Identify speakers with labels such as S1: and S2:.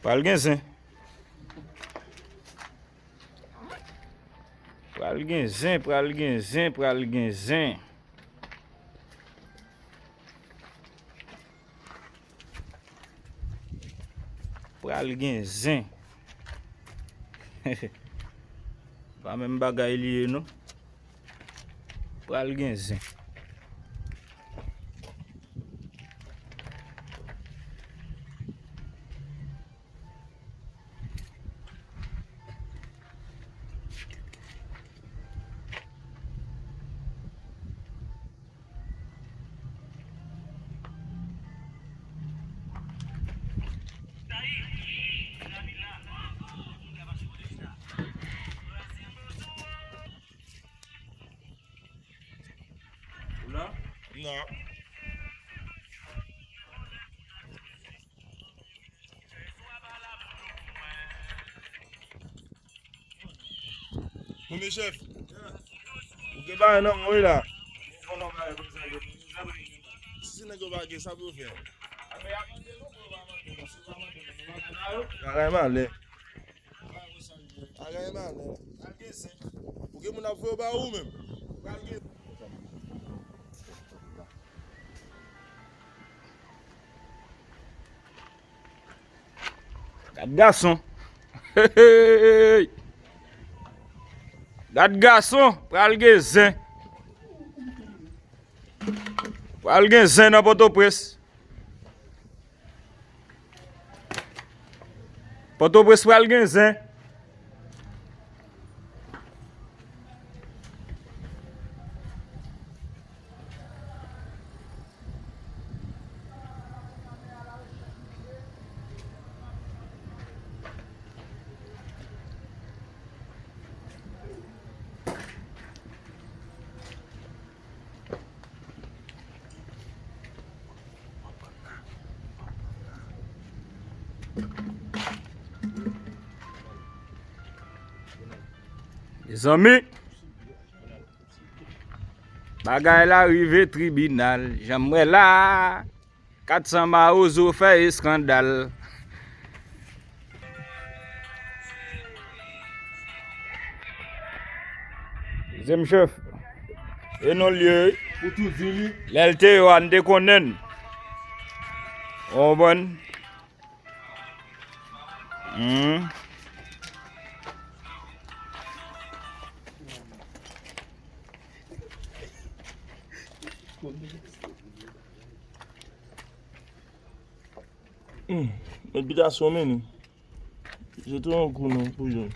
S1: Pral gen zin. Pral gen zin, pral gen zin, pral gen zin. Pral gen zin. Pas même bagay lié non. Pral gen zin. Là?
S2: Non. Mon chef. Ou ke ba nan moi là. Si n'est que ba ke ça peut faire. Carrément là. Carrément là. Ou ke mon a fait ba ou même.
S1: Dat garçon. Hey. Dat garçon pral gen zin. Pral gen zin dans Port-au-Prince. Port-au-Prince pral gen zin. Les amis, bagay la rive tribunal. J'aimerais là 400 maozo fait scandale. Deuxième chef, et non lieu,
S2: Pour tout dire.
S1: l'LT on déconne. On bon.
S2: Mais bien assommé nous. Je trouve un coup non pour eux.